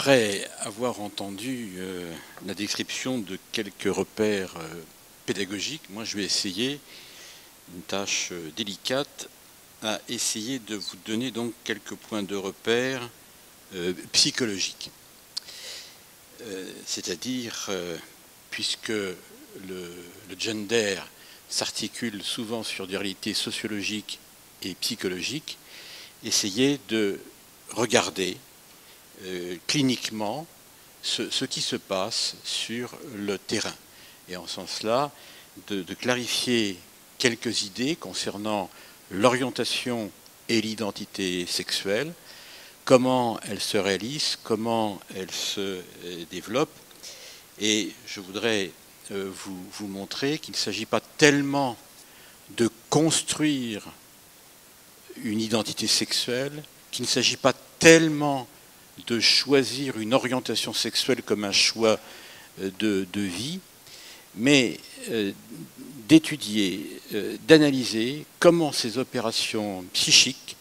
Après avoir entendu la description de quelques repères pédagogiques, moi je vais essayer, une tâche délicate, à essayer de vous donner donc quelques points de repère psychologiques. C'est-à-dire, puisque le gender s'articule souvent sur des réalités sociologiques et psychologiques, essayer de regarder cliniquement ce qui se passe sur le terrain. Et en ce sens-là, de clarifier quelques idées concernant l'orientation et l'identité sexuelle, comment elle se réalise, comment elle se développe. Et je voudrais vous montrer qu'il ne s'agit pas tellement de construire une identité sexuelle, qu'il ne s'agit pas tellement de choisir une orientation sexuelle comme un choix de vie, mais d'étudier, d'analyser comment ces opérations psychiques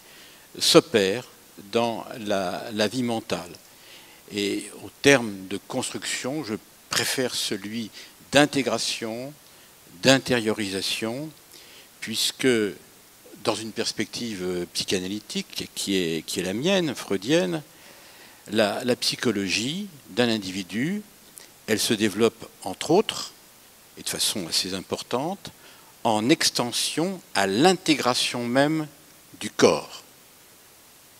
s'opèrent dans la vie mentale. Et au terme de construction, je préfère celui d'intégration, d'intériorisation, puisque dans une perspective psychanalytique qui est la mienne, freudienne, la psychologie d'un individu, elle se développe entre autres, et de façon assez importante, en extension à l'intégration même du corps.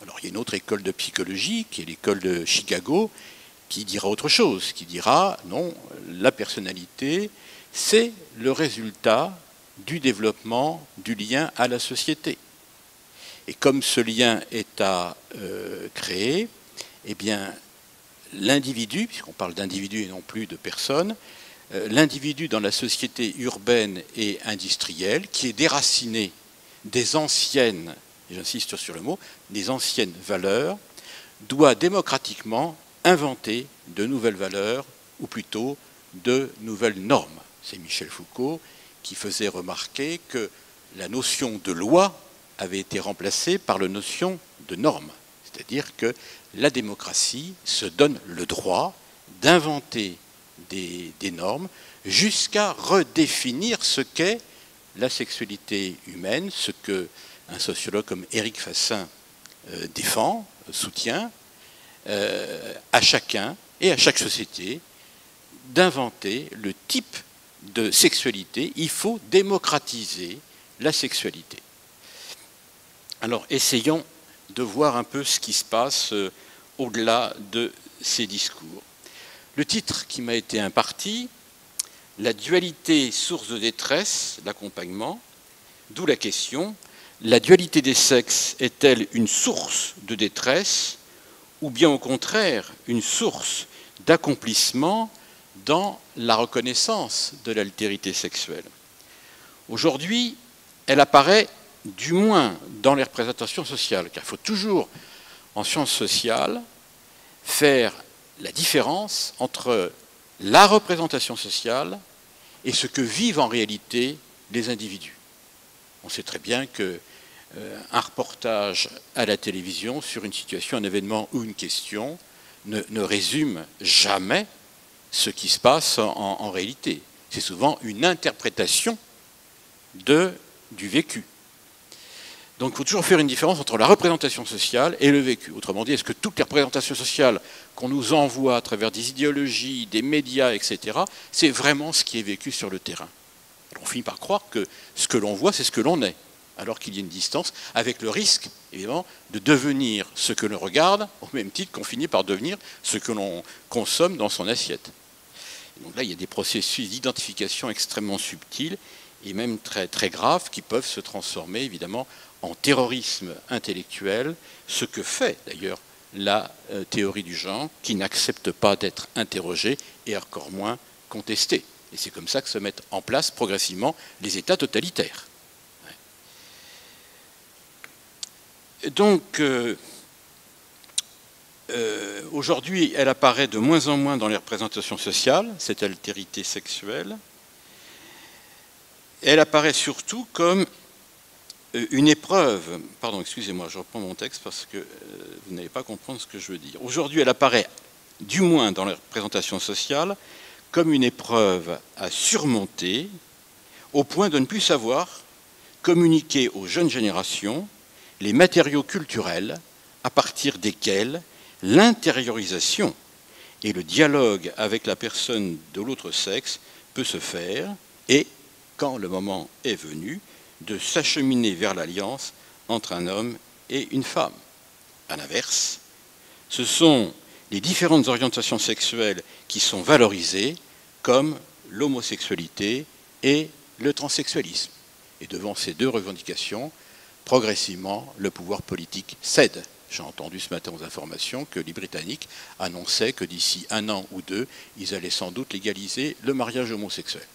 Alors il y a une autre école de psychologie, qui est l'école de Chicago, qui dira autre chose, qui dira non, la personnalité, c'est le résultat du développement du lien à la société. Et comme ce lien est à créer, eh bien, l'individu, puisqu'on parle d'individu et non plus de personne, l'individu dans la société urbaine et industrielle, qui est déraciné des anciennes, et j'insiste sur le mot, des anciennes valeurs, doit démocratiquement inventer de nouvelles valeurs, ou plutôt de nouvelles normes. C'est Michel Foucault qui faisait remarquer que la notion de loi avait été remplacée par la notion de norme. C'est-à-dire que la démocratie se donne le droit d'inventer des normes jusqu'à redéfinir ce qu'est la sexualité humaine, ce qu'un sociologue comme Éric Fassin défend, soutient, à chacun et à chaque société d'inventer le type de sexualité. Il faut démocratiser la sexualité. Alors essayons de voir un peu ce qui se passe au-delà de ces discours. Le titre qui m'a été imparti, la dualité source de détresse, l'accompagnement, d'où la question, la dualité des sexes est-elle une source de détresse ou bien au contraire une source d'accomplissement dans la reconnaissance de l'altérité sexuelle? Aujourd'hui, elle apparaît du moins dans les représentations sociales, car il faut toujours, en sciences sociales, faire la différence entre la représentation sociale et ce que vivent en réalité les individus. On sait très bien qu'un reportage à la télévision sur une situation, un événement ou une question ne résume jamais ce qui se passe en réalité. C'est souvent une interprétation du vécu. Donc il faut toujours faire une différence entre la représentation sociale et le vécu. Autrement dit, est-ce que toutes les représentations sociales qu'on nous envoie à travers des idéologies, des médias, etc., c'est vraiment ce qui est vécu sur le terrain? On finit par croire que ce que l'on voit, c'est ce que l'on est, alors qu'il y a une distance, avec le risque, évidemment, de devenir ce que l'on regarde, au même titre qu'on finit par devenir ce que l'on consomme dans son assiette. Donc là, il y a des processus d'identification extrêmement subtils et même très, très graves qui peuvent se transformer, évidemment, en terrorisme intellectuel, ce que fait d'ailleurs la théorie du genre, qui n'accepte pas d'être interrogée et encore moins contestée. Et c'est comme ça que se mettent en place progressivement les États totalitaires. Donc, aujourd'hui, elle apparaît de moins en moins dans les représentations sociales, cette altérité sexuelle. Elle apparaît surtout comme une épreuve, pardon, excusez-moi, je reprends mon texte parce que vous n'allez pas comprendre ce que je veux dire. Aujourd'hui, elle apparaît du moins dans leur présentation sociale, comme une épreuve à surmonter, au point de ne plus savoir communiquer aux jeunes générations les matériaux culturels à partir desquels l'intériorisation et le dialogue avec la personne de l'autre sexe peut se faire et, quand le moment est venu, de s'acheminer vers l'alliance entre un homme et une femme. À l'inverse, ce sont les différentes orientations sexuelles qui sont valorisées comme l'homosexualité et le transsexualisme. Et devant ces deux revendications, progressivement, le pouvoir politique cède. J'ai entendu ce matin aux informations que les Britanniques annonçaient que d'ici 1 an ou 2, ils allaient sans doute légaliser le mariage homosexuel.